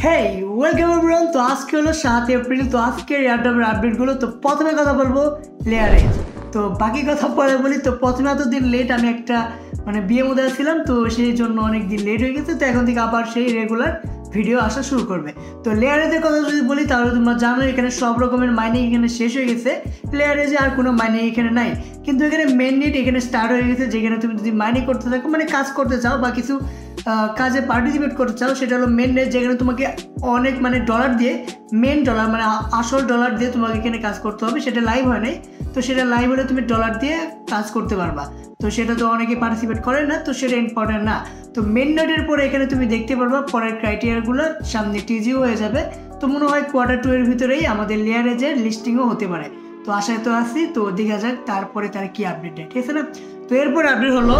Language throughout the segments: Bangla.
হেই ওয়েলকাম এভরিওয়ান। তো আজকে হলো 7 এপ্রিল। তো আজকের এয়ারড্রপের আপডেটগুলো, তো প্রথমে কথা বলবো লেয়ারেজ। তো বাকি কথা পরে বলি। তো প্রথমে এতদিন লেট, আমি একটা বিয়ে মধ্যে ছিলাম, তো সেই জন্য অনেক দিন লেট হয়ে গেছে। তো এখন থেকে আবার সেই রেগুলার ভিডিও আসা শুরু করবে। তো লেয়ারেজের কথা যদি বলি তাহলে তোমরা জানো এখানে সব রকমের মাইনিং এখানে শেষ হয়ে গেছে। লেয়ারেজে আর কোনো মাইনিং এখানে নাই, কিন্তু এখানে মেন নেট এখানে স্টার্ট হয়ে গেছে, যেখানে তুমি যদি মাইনিং করতে থাকো, কাজ করতে চাও বা কিছু কাজে পার্টিসিপেট করতে চাও, সেটা হলো মেন নেট, যেখানে তোমাকে অনেক ডলার দিয়ে, মেন ডলার আসল ডলার দিয়ে তোমাকে এখানে কাজ করতে হবে। সেটা লাইভ হয় নাই, তো সেটা লাইভ হলে তুমি ডলার দিয়ে কাজ করতে পারবা। তো সেটা তো অনেকে পার্টিসিপেট করে না, তো সেটা ইম্পর্টেন্ট না। তো মেন নেটের পরে এখানে তুমি দেখতে পারবা পরের ক্রাইটেরিয়াগুলো সামনে টিজিও হয়ে যাবে। তো মনে হয় Q2 এর ভিতরেই আমাদের লেয়ারেজের লিস্টিংও হতে পারে। তো আশায় তো আছি, তো দেখা যাক তারপরে তার কি আপডেট দেয়, ঠিক আছে না। তো এরপর আপডেট হলো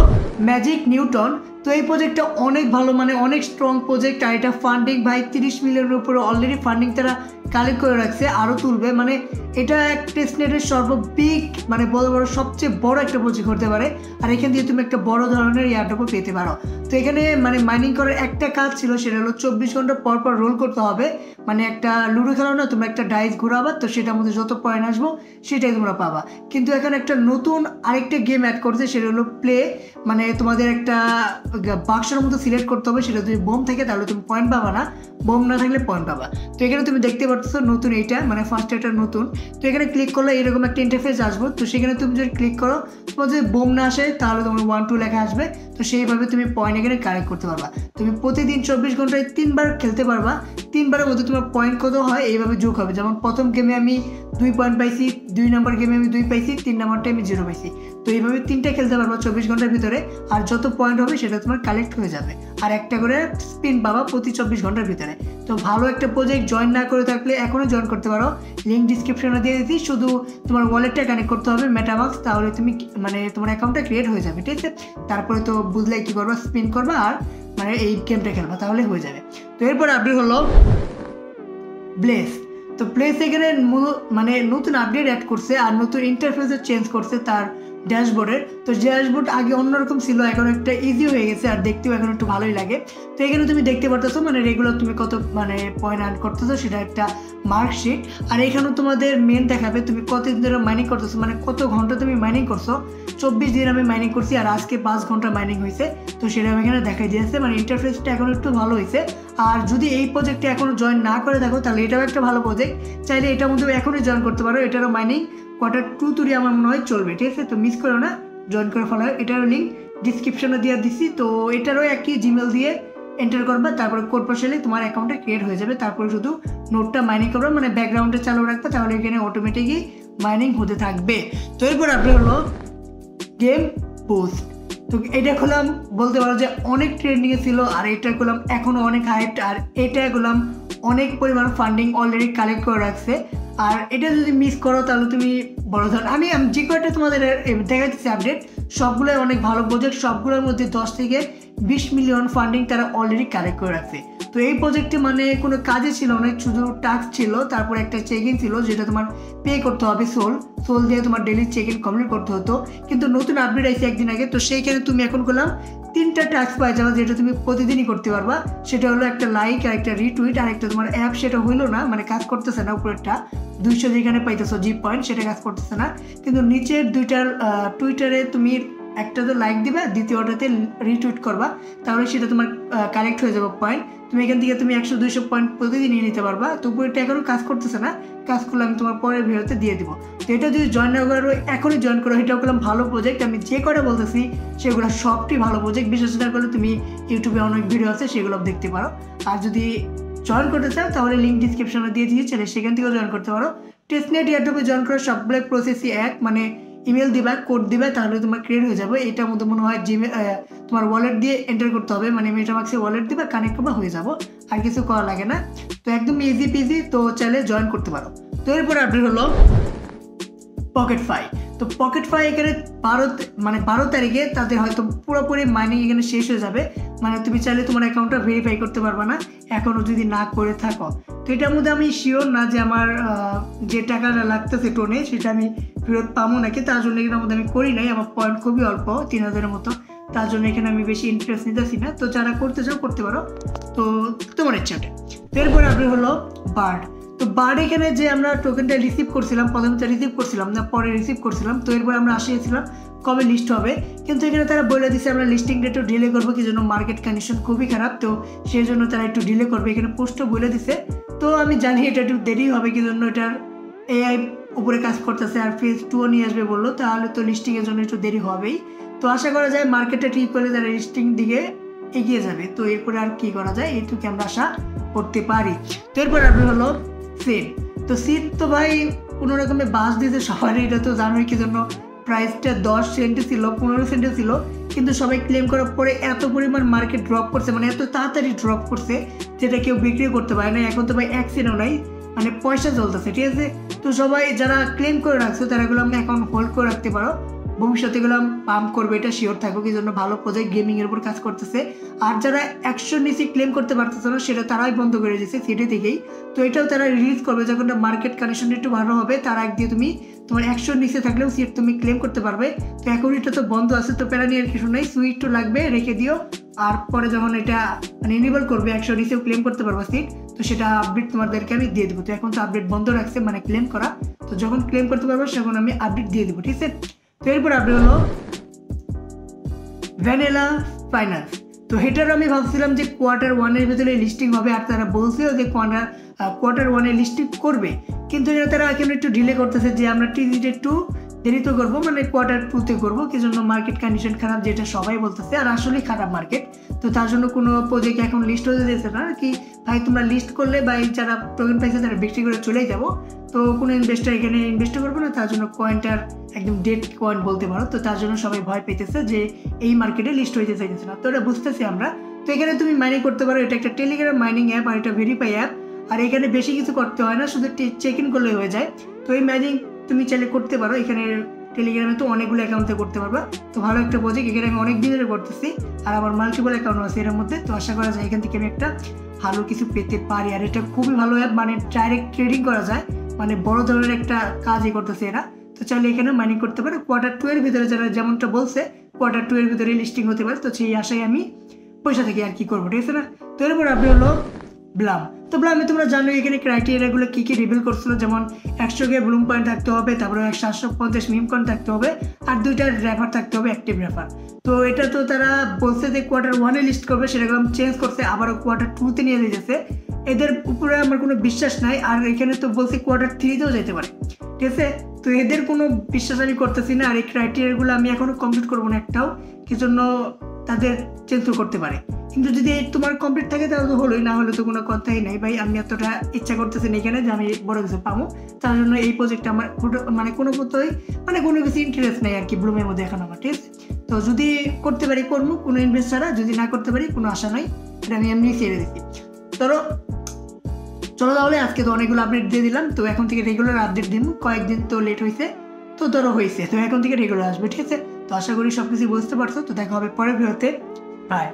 ম্যাজিক নিউটন। তো এই প্রজেক্টটা অনেক ভালো, অনেক স্ট্রং প্রজেক্ট। আর এটা ফান্ডিং ভাই 30 মিলিয়নের উপরে অলরেডি ফান্ডিং তারা কালেক্ট করে রাখছে, আরও তুলবে। এটা এক টেস্টনেটের সর্ববিগ বড় সবচেয়ে বড় একটা প্রজেক্ট হতে পারে। আর এখান দিয়ে তুমি একটা বড় ধরনের এয়ারড্রপও পেতে পারো। তো এখানে মাইনিং করার একটা কাজ ছিল, সেটা হলো 24 ঘন্টা পর পর রোল করতে হবে। একটা লুডো খেলো না, তোমরা একটা ডাইস ঘুরাবা, তো সেটার মধ্যে যত পয়েন্ট আসবো সেটাই তোমরা পাবা। কিন্তু এখানে একটা নতুন আরেকটা গেম অ্যাড করছে, সেটা হলো প্লে। তোমাদের একটা বাক্সের মতো সিলেক্ট করতে হবে, সেটা যদি বোম থাকে তাহলে তুমি পয়েন্ট পাবা না, বোম না থাকলে পয়েন্ট পাবা। তো এখানে তুমি দেখতে পাচ্ছ নতুন এইটা, ফার্স্ট এটা নতুন। তো এখানে ক্লিক করলে এরকম একটা ইন্টারফেস আসবো। তো সেখানে তুমি যদি ক্লিক করো, তোমার যদি বোম না আসে তাহলে তোমার 1 2 লেখা আসবে। তো সেইভাবে তুমি পয়েন্ট এখানে কালেক্ট করতে পারবা। তুমি প্রতিদিন 24 ঘন্টায় 3 বার খেলতে পারবা। 3 বারের মধ্যে তোমার পয়েন্ট কত হয় এইভাবে যোগ হবে। যেমন প্রথম গেমে আমি 2 পয়েন্ট পাইছি, 2 নম্বর গেমে আমি 2 পাইছি, 3 নম্বরটা আমি 0 পাইছি। তো এইভাবে 3টা খেলতে পারবা 24 ঘন্টার ভিতরে। আর যত পয়েন্ট হবে সেটা তোমার কালেক্ট হয়ে যাবে। আর একটা করে স্পিন পাবা প্রতি 24 ঘন্টার ভিতরে। তো ভালো একটা প্রজেক্ট, জয়েন না করে থাকলে এখনও জয়েন করতে পারো। লিঙ্ক ডিসক্রিপশনে দিয়ে দিচ্ছি। শুধু তোমার ওয়ালেটটা কানেক্ট করতে হবে মেটামাস্ক, তাহলে তুমি তোমার অ্যাকাউন্টটা ক্রিয়েট হয়ে যাবে, ঠিক আছে। তারপরে তো বুঝলে কি করবা, স্পিন করবা আর এই গেমটা খেলবা, তাহলে হয়ে যাবে। তো এরপর আপডেট হলো ব্লেস। তো ব্লেস এখানে নতুন আপডেট অ্যাড করছে আর নতুন ইন্টারফেসে চেঞ্জ করছে তার ড্যাশবোর্ডের। তো ড্যাশবোর্ড আগে অন্যরকম ছিল, এখন একটা ইজি হয়ে গেছে আর দেখতেও এখন একটু ভালোই লাগে। তো এখানে তুমি দেখতে পারতেছো রেগুলার তুমি কত পয়েন্ট আর্ন করতেছো, সেটা একটা মার্কশিট। আর এখানেও তোমাদের মেন দেখাবে তুমি কতদিন ধরে মাইনিং করতেছো, কত ঘন্টা তুমি মাইনিং করছো। 24 দিন আমি মাইনিং করছি আর আজকে 5 ঘন্টা মাইনিং হয়েছে। তো সেটা আমি এখানে দেখাই দিয়েছে। ইন্টারফেসটা এখন একটু ভালো হয়েছে। আর যদি এই প্রজেক্টে এখনো জয়েন না করে থাকো তাহলে এটাও একটা ভালো প্রজেক্ট, চাইলে এটার মধ্যে এখনই জয়েন করতে পারো। এটারও মাইনিং Q2 আমার মনে হয় চলবে, ঠিক আছে। তো মিস করো না, জয়েন করে ফেলো। এটারও লিঙ্ক ডিসক্রিপশনে দিয়ে দিচ্ছি। তো এটারও একই জিমেল দিয়ে এন্টার করবা, তারপরে কোড পাঠালে তোমার অ্যাকাউন্টটা ক্রিয়েট হয়ে যাবে। তারপরে শুধু নোটটা মাইনিং করবে, ব্যাকগ্রাউন্ডে চালু রাখবে, তাহলে এখানে অটোমেটিকই মাইনিং হতে থাকবে। তো এরপর আপডেট হলো গেম বুস্ট। তো এটা করলাম বলতে পারো যে অনেক ট্রেন্ডিংয়ে ছিল, আর এটা করলাম এখনও অনেক হাইপড। আর এটা করলাম অনেক পরিমাণ ফান্ডিং অলরেডি কালেক্ট করে রাখছে। আর এটা যদি মিস করো তাহলে তুমি বড় ধরনের, আমি যে কয়েকটা তোমাদের দেখাচ্ছি আপডেট, সবগুলোই অনেক ভালো প্রজেক্ট। সবগুলোর মধ্যে 10 থেকে 20 মিলিয়ন ফান্ডিং তারা অলরেডি কালেক্ট করে রাখছে। তো এই প্রজেক্টে কোনো কাজে ছিল না, শুধু টাস্ক ছিল, তারপর একটা চেক ইন ছিল, যেটা তোমার পে করতে হবে সোল দিয়ে তোমার ডেলি চেক ইন কমপ্লিট করতে হতো। কিন্তু নতুন আপডেট আসছে একদিন আগে, তো সেইখানে তুমি এখন করলাম 3টা টাস্ক পাই যাবে, যেটা তুমি প্রতিদিনই করতে পারবা। সেটা হলো একটা লাইক আর একটা রিটুইট আর একটা তোমার অ্যাপ, সেটা হইলো না, কাজ করতেছে না। উপরেরটা 200 যেখানে পাইতেছো জি পয়েন্ট, সেটা কাজ করতেছে না। কিন্তু নিচের দুইটার টুইটারে তুমি একটা তো লাইক দিবে, দ্বিতীয়টাতে রিটুইট করবা, তাহলে সেটা তোমার কালেক্ট হয়ে যাবে পয়েন্ট। তুমি এখান থেকে তুমি 100-200 পয়েন্ট প্রতিদিন নিয়ে নিতে পারবা। তো উপরেটা এখনও কাজ করতেছে না, কাজ করলে আমি তোমার পরের ভিডিওতে দিয়ে দিব। তো এটা যদি জয়েন না করো, এখনই জয়েন করো। এটাও করলাম ভালো প্রজেক্ট, আমি যে কটা বলতেছি সেগুলো সবটি ভালো প্রজেক্ট। বিশেষতা করলে তুমি ইউটিউবে অনেক ভিডিও আছে, সেগুলো দেখতে পারো। আর যদি জয়েন করতে চাও তাহলে লিঙ্ক ডিসক্রিপশনে দিয়ে দিয়েছি, চলে সেখান থেকেও জয়েন করতে পারো। টেস্টনেট এয়ারড্রপে জয়েন করার সবগুলো প্রসেসই এক, ইমেল দিবা, কোড দিবা, তাহলে তোমার ক্রিয়েট হয়ে যাবে। এটার মধ্যে মনে হয় জিমেল তোমার ওয়ালেট দিয়ে এন্টার করতে হবে, মেটামাক্সে ওয়ালেট দিবা, কানেক্ট করবা, হয়ে যাবো। আর কিছু করা লাগে না। তো একদম ইজি পিজি, তো চাইলে জয়েন করতে পারো। তো এরপর আপডেট হলো পকেটফাই। তো পকেটফাই এখানে 12 তারিখে তাদের হয়তো পুরোপুরি মাইনিং এখানে শেষ হয়ে যাবে। তুমি চাইলে তোমার অ্যাকাউন্টটা ভেরিফাই করতে পারবা না এখনও যদি না করে থাকো। তো এটার মধ্যে আমি শিওর না যে আমার যে টাকাটা লাগতেছে টোনে সেটা আমি ফেরত পাবো নাকি, তার জন্য এখানের মধ্যে আমি করি নাই। আমার পয়েন্ট খুবই অল্প, 3000-এর মতো, তার জন্য এখানে আমি বেশি ইন্টারেস্ট নিতেছি না। তো যারা করতে চাও করতে পারো, তো তোমার ইচ্ছাটা। তো এরপরে আপডেট হলো বার্ড। তো বার্ড এখানে যে আমরা টোকেনটা রিসিভ করছিলাম, প্রথমে রিসিভ করছিলাম না, পরে রিসিভ করছিলাম। তো এরপর আমরা আসিয়েছিলাম কবে লিস্ট হবে, কিন্তু এখানে তারা বলে দিচ্ছে আমরা লিস্টিং ডেটও ডিলে করবো, কি জন্য মার্কেট কন্ডিশন খুবই খারাপ, তো সেই জন্য তারা একটু ডিলে করবে, এখানে পোস্টও বলে দিছে। তো আমি জানি এটা একটু দেরি হবে, কি জন্য এটার এআই উপরে কাজ করতেছে আর ফেজ 2 নিয়ে আসবে বললো, তাহলে তো লিস্টিংয়ের জন্য একটু দেরি হবেই। তো আশা করা যায় মার্কেটটা ঠিক হলে তারা লিস্টিং দিকে এগিয়ে যাবে। তো এরপরে আর কি করা যায়, এইটুকু আমরা আশা করতে পারি। তো এরপর আপনি হলো সিড। তো সিড তো ভাই কোনো রকমের বাস দিয়েছে সবারই, এটা তো জানোই, কি জন্য প্রাইসটা 10 সেন্টে ছিল, 15 সেন্টে ছিল, কিন্তু সবাই ক্লেম করার পরে এত পরিমাণ মার্কেট ড্রপ করছে, মানে এত তাড়াতাড়ি ড্রপ করছে যেটা কেউ বিক্রি করতে পারে না। এখন তো ভাই এক সেন্টও নাই, মানে পয়সা চলতেছে, ঠিক আছে। তো সবাই যারা ক্লেম করে রাখছো তারা এগুলো আমি এখন হোল্ড করে রাখতে পারো, ভবিষ্যতে এগুলো পাম্প করবে, এটা শিওর থাকো, কি জন্য ভালো প্রজেক্ট গেমিং এর উপর কাজ করতেছে। আর যারা 100 নিচে ক্লেম করতে পারতেছে না সেটা তারাই বন্ধ করে দিয়েছে সিটি থেকেই। তো এটাও তারা রিলিজ করবে যখন মার্কেট কন্ডিশন একটু ভালো হবে, তার আগ দিয়ে তুমি তোমার 100 নিচে থাকলেও সিট তুমি ক্লেম করতে পারবে। তো এখন এটা তো বন্ধ আছে, তো প্যারা নিয়ে কিছু নেই, সুইচ তো লাগবে, রেখে দিও। আর পরে যখন এটা মানে ইনেবল করবে 100 নিচেও ক্লেম করতে পারবো সিট, তো সেটা আপডেট তোমাদেরকে আমি দিয়ে দেবো। তো এখন তো আপডেট বন্ধ রাখছে মানে ক্লেম করা, তো যখন ক্লেম করতে পারবো তখন আমি আপডেট দিয়ে দেবো, ঠিক আছে। তো এরপর আপডেট হলো ভ্যানিলা ফাইন্যান্স। তো এটার আমি ভাবছিলাম যে Q1 ভিতরে লিস্টিং হবে, আর তারা বলছিল যে Q1 লিস্টিং করবে, কিন্তু এটা তারা এখন একটু ডিলে করতেছে যে আমরা টিজিটে একটু দেরিতে করবো, মানে Q2 করবো, কি জন্য মার্কেট কন্ডিশন খারাপ, যেটা সবাই বলতেছে, আর আসলেই খারাপ মার্কেট। তো তার জন্য কোনো প্রজেক্ট এখন লিস্ট হতে দিয়েছে না কি ভাই, তোমরা লিস্ট করলে বা যারা টোকেন পাইছে তারা বিক্রি করে চলেই যাবো, তো কোনো ইনভেস্টার এখানে ইনভেস্ট করবে না, তার জন্য কয়েনটার একদম ডেড কয়েন বলতে পারো। তো তার জন্য সবাই ভয় পেতেছে যে এই মার্কেটে লিস্ট হইতে চাইতেছে না, তো এটা বুঝতেছি আমরা। তো এখানে তুমি মাইনিং করতে পারো, এটা একটা টেলিগ্রাম মাইনিং অ্যাপ আর এটা ভেরিফাই অ্যাপ, আর এখানে বেশি কিছু করতে হয় না, শুধু চেক ইন করলে হয়ে যায়। তো এই মাইনিং তুমি চাইলে করতে পারো, এখানে টেলিগ্রামে তো অনেকগুলো অ্যাকাউন্টে করতে পারবা। তো ভালো একটা প্রজেক্ট, এখানে আমি অনেক দিন ধরে করতেছি, আর আমার মাল্টিপল অ্যাকাউন্ট আছে এর মধ্যে। তো আশা করা যায় এখান থেকে আমি একটা ভালো কিছু পেতে পারি, আর এটা খুবই ভালো অ্যাপ, মানে ডাইরেক্ট ট্রেডিং করা যায়, মানে বড় ধরনের একটা কাজই করতেছে এরা। তো চাইলে এখানে মাইনিং করতে পারে। Q2 এর ভিতরে যারা যেমনটা বলছে Q2 এর ভিতরে লিস্টিং হতে পারে, তো সেই আশায় আমি পয়সা থেকে আর কি করবো, ঠিক আছে না। তো এরপর আপনি হলো ব্লাম। তো ব্লামে তোমরা জানো এখানে ক্রাইটেরিয়াগুলো কী কী রিভিল করছিল, যেমন 100 ব্লুম কয়েন থাকতে হবে, তারপরে 750 মিম কয়েন থাকতে হবে, আর 2টা রেফার থাকতে হবে, অ্যাক্টিভ রেফার। তো এটা তো তারা বলছে যে Q1 লিস্ট করবে, সেটাকে চেঞ্জ করছে, আবারও Q2 নিয়ে দিয়েছে। এদের উপরে আমার কোনো বিশ্বাস নাই, আর এখানে তো বলছে Q3 যেতে পারে, ঠিক আছে। তো এদের কোনো বিশ্বাস আমি করতেছি না, আর এই ক্রাইটেরিয়াগুলো আমি এখনো কমপ্লিট করবো না একটাও, কি জন্য তাদের চেঞ্জ করতে পারে। কিন্তু যদি তোমার কমপ্লিট থাকে তাহলে তো হলোই, না হলে তো কোনো কথাই নাই ভাই। আমি এতটা ইচ্ছা করতেছি না এখানে যে আমি বড় কিছু পাবো, তার জন্য এই প্রজেক্টটা আমার মানে কোনো মতোই মানে কোনো কিছু ইন্টারেস্ট নেই আর কি ব্লুমের মধ্যে এখন আমার, ঠিক আছে। তো যদি করতে পারি করবো কোনো ইনভেস্ট ছাড়া, যদি না করতে পারি কোনো আশা নাই, এটা আমি এমনি ছেড়ে দিচ্ছি। ধরো চলো তাহলে আজকে তো অনেকগুলো আপডেট দিয়ে দিলাম, তো এখন থেকে রেগুলার আপডেট দিন, কয়েকদিন তো লেট হয়েছে, তো ধরো হয়েছে, তো এখন থেকে রেগুলার আসবে, ঠিক আছে। তো আশা করি সব কিছু বুঝতে পারছো। তো দেখা হবে পরের ভিডিওতে, বাই।